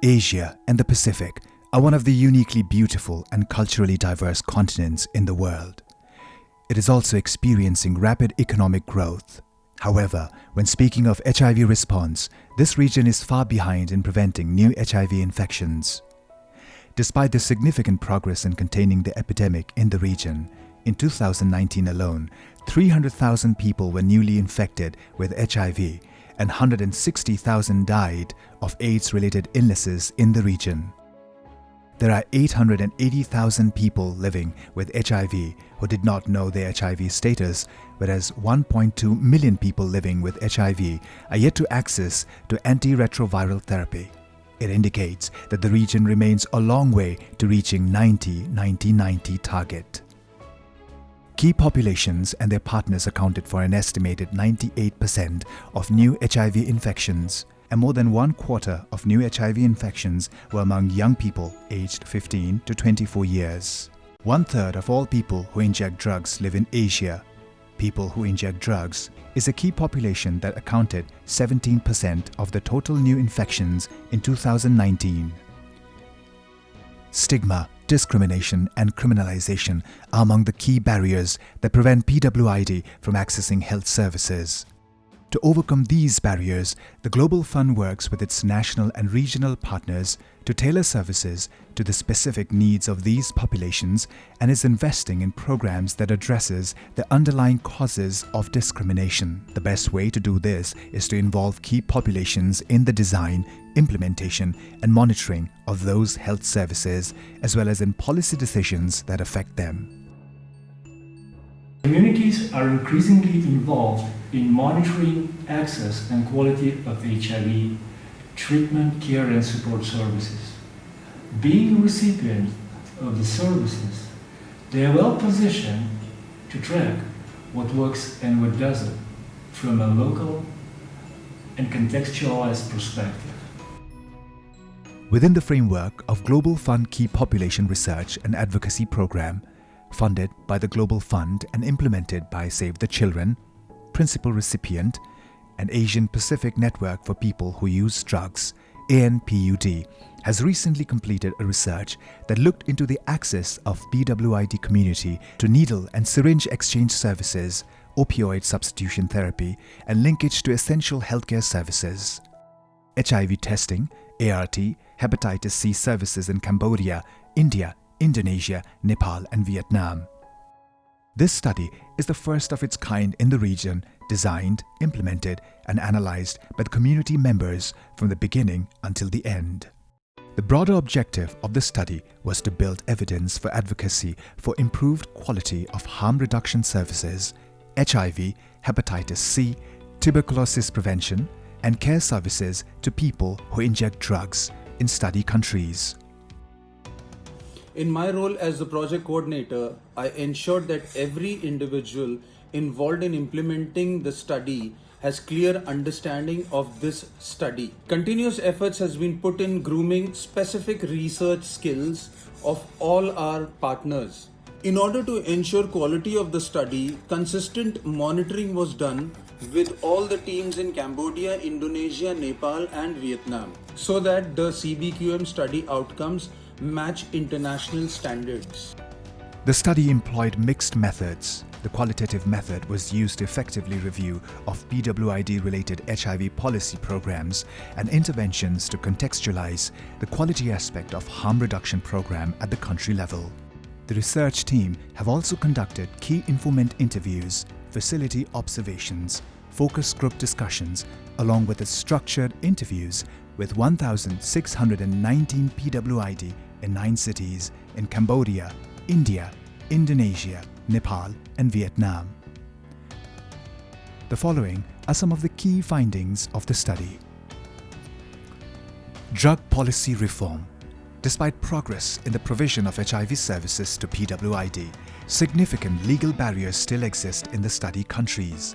Asia and the Pacific are one of the uniquely beautiful and culturally diverse continents in the world. It is also experiencing rapid economic growth. However, when speaking of HIV response, this region is far behind in preventing new HIV infections. Despite the significant progress in containing the epidemic in the region, in 2019 alone, 300,000 people were newly infected with HIV and 160,000 died of AIDS-related illnesses in the region. There are 880,000 people living with HIV who did not know their HIV status, whereas 1.2 million people living with HIV are yet to access to antiretroviral therapy. It indicates that the region remains a long way to reaching 90-90-90 target. Key populations and their partners accounted for an estimated 98% of new HIV infections, and more than 1/4 of new HIV infections were among young people aged 15 to 24 years. 1/3 of all people who inject drugs live in Asia. People who inject drugs is a key population that accounted 17% of the total new infections in 2019. Stigma, discrimination and criminalization are among the key barriers that prevent PWID from accessing health services. To overcome these barriers, the Global Fund works with its national and regional partners to tailor services to the specific needs of these populations and is investing in programs that addresses the underlying causes of discrimination. The best way to do this is to involve key populations in the design, implementation and monitoring of those health services, as well as in policy decisions that affect them. Communities are increasingly involved in monitoring access and quality of HIV treatment, care and support services. Being a recipient of the services, they are well positioned to track what works and what doesn't from a local and contextualized perspective. Within the framework of Global Fund Key Population Research and Advocacy Program, funded by the Global Fund and implemented by Save the Children, principal recipient, and Asian Pacific Network for People Who Use Drugs, ANPUD, has recently completed a research that looked into the access of PWID community to needle and syringe exchange services, opioid substitution therapy, and linkage to essential healthcare services. HIV testing, ART, hepatitis C services in Cambodia, India, Indonesia, Nepal and Vietnam. This study is the first of its kind in the region, designed, implemented and analyzed by the community members from the beginning until the end. The broader objective of the study was to build evidence for advocacy for improved quality of harm reduction services, HIV, hepatitis C, tuberculosis prevention and care services to people who inject drugs in study countries. In my role as the project coordinator, I ensured that every individual involved in implementing the study has clear understanding of this study. Continuous efforts has been put in grooming specific research skills of all our partners. In order to ensure quality of the study, consistent monitoring was done with all the teams in Cambodia, Indonesia, Nepal and Vietnam, so that the CBQM study outcomes match international standards. The study employed mixed methods. The qualitative method was used to effectively review of PWID-related HIV policy programs and interventions to contextualize the quality aspect of harm reduction program at the country level. The research team have also conducted key informant interviews, facility observations, focus group discussions, along with the structured interviews with 1,619 PWID in 9 cities in Cambodia, India, Indonesia, Nepal and Vietnam. The following are some of the key findings of the study. Drug policy reform. Despite progress in the provision of HIV services to PWID, significant legal barriers still exist in the study countries.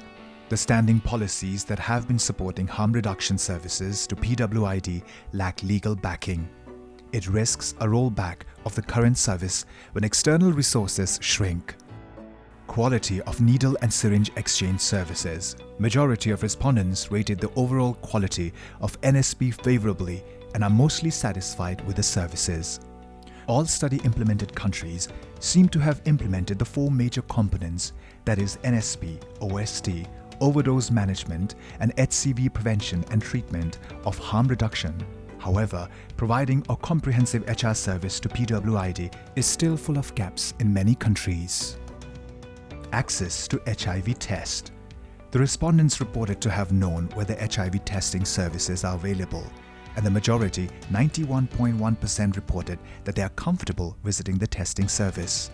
The standing policies that have been supporting harm reduction services to PWID lack legal backing. It risks a rollback of the current service when external resources shrink. Quality of needle and syringe exchange services. Majority of respondents rated the overall quality of NSP favorably and are mostly satisfied with the services. All study-implemented countries seem to have implemented the 4 major components, that is NSP, OST, overdose management, and HCV prevention and treatment of harm reduction. However, providing a comprehensive HR service to PWID is still full of gaps in many countries. Access to HIV test. The respondents reported to have known whether HIV testing services are available, and the majority, 91.1%, reported that they are comfortable visiting the testing service.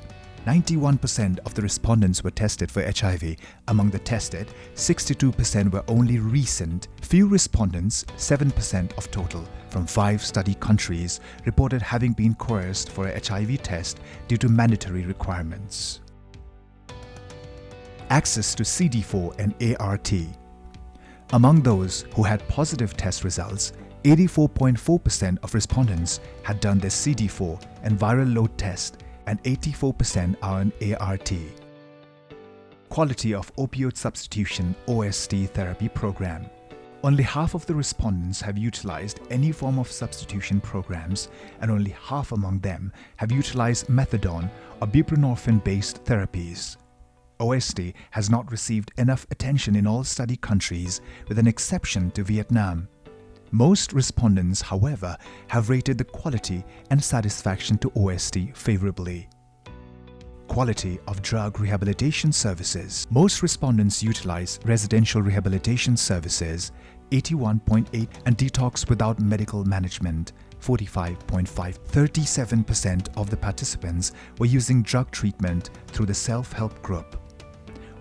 91% of the respondents were tested for HIV. Among the tested, 62% were only recent. Few respondents, 7% of total, from 5 study countries, reported having been coerced for a HIV test due to mandatory requirements. Access to CD4 and ART. Among those who had positive test results, 84.4% of respondents had done their CD4 and viral load test, and 84% are on ART. Quality of opioid substitution OST therapy program. Only half of the respondents have utilized any form of substitution programs, and only half among them have utilized methadone or buprenorphine-based therapies. OST has not received enough attention in all study countries, with an exception to Vietnam. Most respondents, however, have rated the quality and satisfaction to OST favorably. Quality of drug rehabilitation services. Most respondents utilize residential rehabilitation services, 81.8%, and detox without medical management, 45.5%. 37% of the participants were using drug treatment through the self-help group.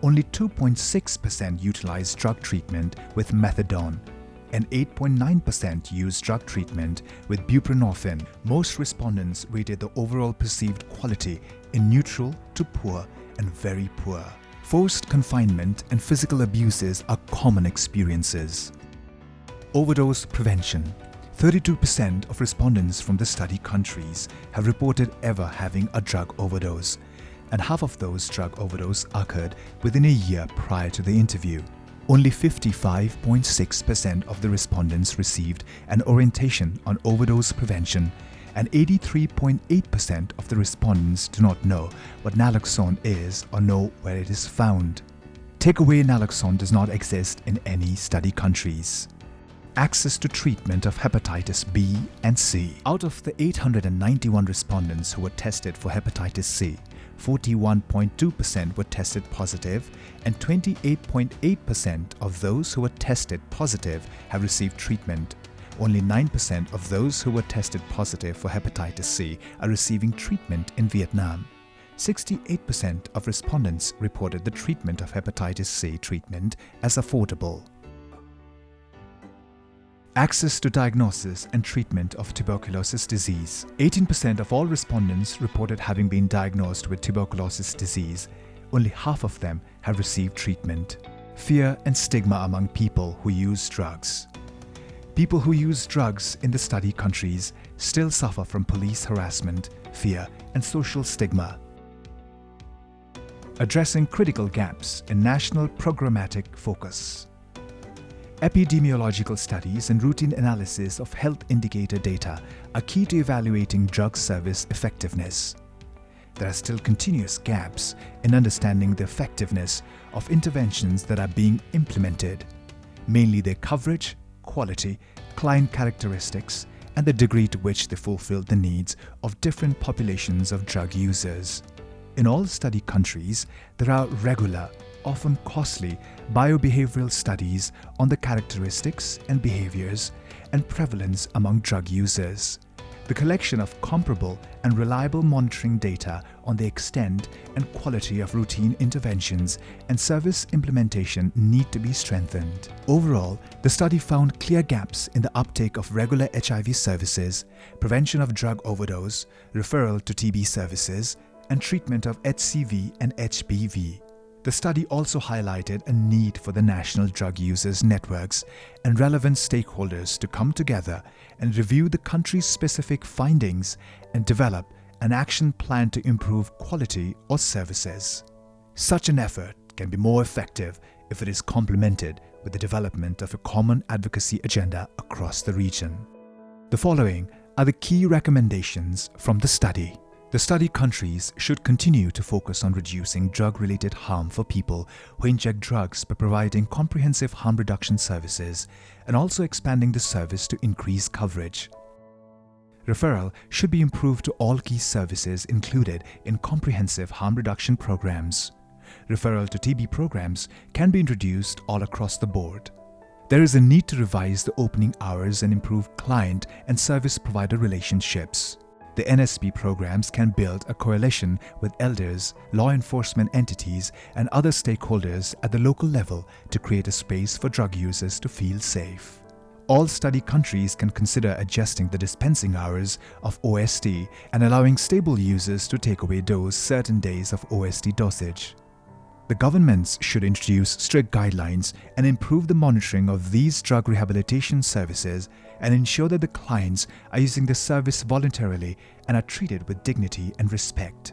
Only 2.6% utilized drug treatment with methadone, and 8.9% used drug treatment with buprenorphine. Most respondents rated the overall perceived quality in neutral to poor and very poor. Forced confinement and physical abuses are common experiences. Overdose prevention. 32% of respondents from the study countries have reported ever having a drug overdose, and half of those drug overdose occurred within a year prior to the interview. Only 55.6% of the respondents received an orientation on overdose prevention, and 83.8% of the respondents do not know what naloxone is or know where it is found. Takeaway naloxone does not exist in any study countries. Access to treatment of hepatitis B and C. Out of the 891 respondents who were tested for hepatitis C, 41.2% were tested positive, and 28.8% of those who were tested positive have received treatment. Only 9% of those who were tested positive for hepatitis C are receiving treatment in Vietnam. 68% of respondents reported the treatment of hepatitis C treatment as affordable. Access to diagnosis and treatment of tuberculosis disease. 18% of all respondents reported having been diagnosed with tuberculosis disease. Only half of them have received treatment. Fear and stigma among people who use drugs. People who use drugs in the study countries still suffer from police harassment, fear, and social stigma. Addressing critical gaps in national programmatic focus. Epidemiological studies and routine analysis of health indicator data are key to evaluating drug service effectiveness. There are still continuous gaps in understanding the effectiveness of interventions that are being implemented, mainly their coverage, quality, client characteristics, and the degree to which they fulfill the needs of different populations of drug users. In all study countries, there are regular, often costly, biobehavioral studies on the characteristics and behaviors and prevalence among drug users. The collection of comparable and reliable monitoring data on the extent and quality of routine interventions and service implementation need to be strengthened. Overall, the study found clear gaps in the uptake of regular HIV services, prevention of drug overdose, referral to TB services, and treatment of HCV and HBV. The study also highlighted a need for the national drug users networks and relevant stakeholders to come together and review the country's specific findings and develop an action plan to improve quality or services. Such an effort can be more effective if it is complemented with the development of a common advocacy agenda across the region. The following are the key recommendations from the study. The study countries should continue to focus on reducing drug-related harm for people who inject drugs by providing comprehensive harm reduction services and also expanding the service to increase coverage. Referral should be improved to all key services included in comprehensive harm reduction programs. Referral to TB programs can be introduced all across the board. There is a need to revise the opening hours and improve client and service provider relationships. The NSP programs can build a coalition with elders, law enforcement entities, and other stakeholders at the local level to create a space for drug users to feel safe. All study countries can consider adjusting the dispensing hours of OST and allowing stable users to take away dose certain days of OST dosage. The governments should introduce strict guidelines and improve the monitoring of these drug rehabilitation services and ensure that the clients are using the service voluntarily and are treated with dignity and respect.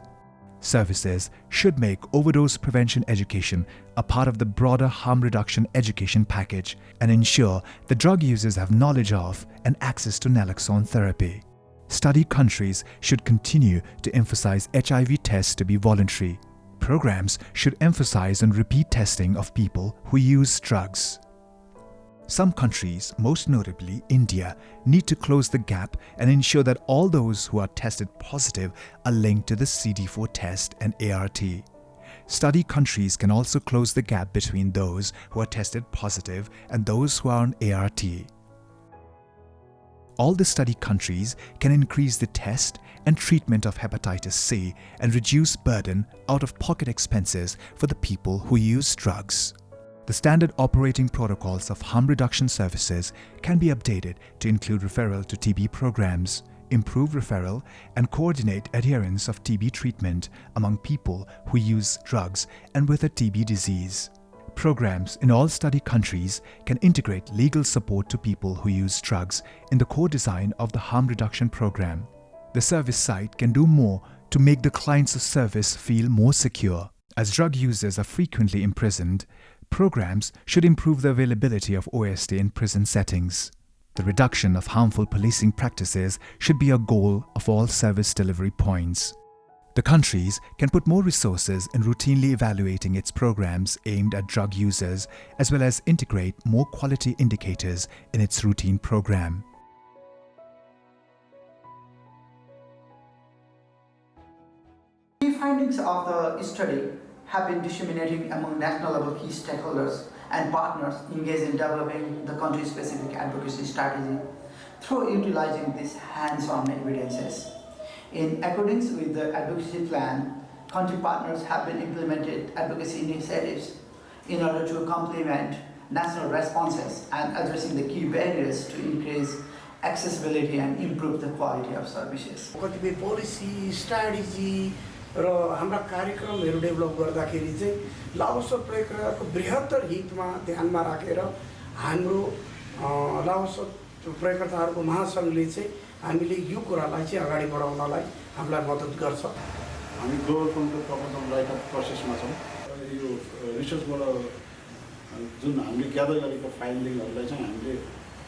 Services should make overdose prevention education a part of the broader harm reduction education package and ensure the drug users have knowledge of and access to naloxone therapy. Study countries should continue to emphasize HIV tests to be voluntary. Programs should emphasize on repeat testing of people who use drugs. Some countries, most notably India, need to close the gap and ensure that all those who are tested positive are linked to the CD4 test and ART. Study countries can also close the gap between those who are tested positive and those who are on ART. All the study countries can increase the test and treatment of hepatitis C and reduce burden out-of-pocket expenses for the people who use drugs. The standard operating protocols of harm reduction services can be updated to include referral to TB programs, improve referral, and coordinate adherence of TB treatment among people who use drugs and with a TB disease. Programs in all study countries can integrate legal support to people who use drugs in the core design of the harm reduction program. The service site can do more to make the clients of service feel more secure. As drug users are frequently imprisoned, programs should improve the availability of OST in prison settings. The reduction of harmful policing practices should be a goal of all service delivery points. The countries can put more resources in routinely evaluating its programs aimed at drug users, as well as integrate more quality indicators in its routine program. Key findings of the study have been disseminated among national level key stakeholders and partners engaged in developing the country-specific advocacy strategy through utilizing these hands-on evidences. In accordance with the advocacy plan, country partners have been implemented advocacy initiatives in order to complement national responses and addressing the key barriers to increase accessibility and improve the quality of services. कतिपय policy strategy र हाम्रा कार्यक्रमहरू develop गर्दाखेरि चाहिँ Laos प्रयोगकर्ताको बृहत्तर हितमा ध्यानमा राखेर हाम्रो लाओस प्रयोगकर्ताहरूको महासङ्घले चाहिँ हामीले यो कुरालाई चाहिँ अगाडि बढाउनलाई हामीलाई मद्दत गर्छ। हामी ग्लोबल फन्डको प्रपोजल राइटअप प्रोसेसमा छौँ। यो रिसर्चबाट जुन हामीले ग्यादर गरेको फाइन्डिङहरूलाई चाहिँ हामीले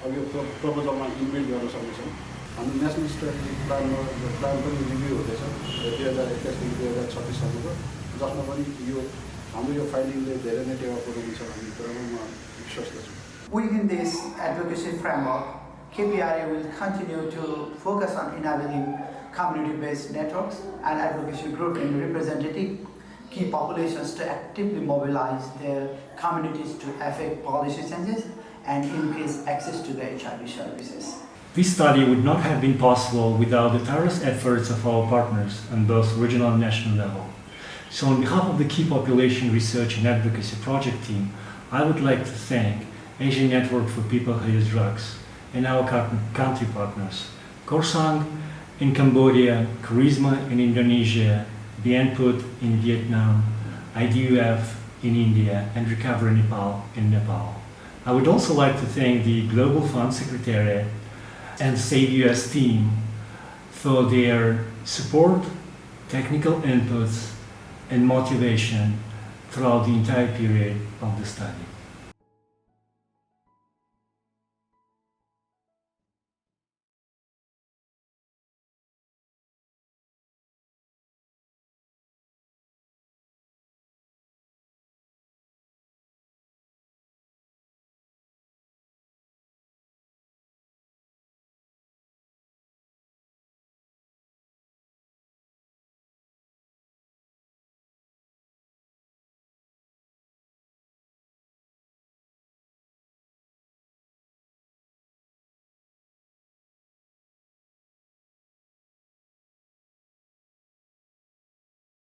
अब यो प्रपोजलमा इम्प्लिमेन्ट गर्न सक्नेछौँ। हाम्रो नेसनल स्ट्राटेजिक प्लान पनि रिभ्यू हुँदैछ 2021 देखि 2036 सम्मको, जसमा पनि यो हाम्रो यो फाइन्डिङले धेरै नै टेवा पुर्याउनेछ भन्ने कुरामा म विश्वस्त छु। Within this advocacy framework, KPRA will continue to focus on enabling community-based networks and advocacy groups in representative key populations to actively mobilize their communities to affect policy changes and increase access to the HIV services. This study would not have been possible without the tireless efforts of our partners on both regional and national level. So on behalf of the Key Population Research and Advocacy Project team, I would like to thank Asian Network for People Who Use Drugs and our country partners, Korsang in Cambodia, Charisma in Indonesia, the ANPUD in Vietnam, IDUF in India, and Recover Nepal in Nepal. I would also like to thank the Global Fund Secretariat and Save US team for their support, technical inputs, and motivation throughout the entire period of the study.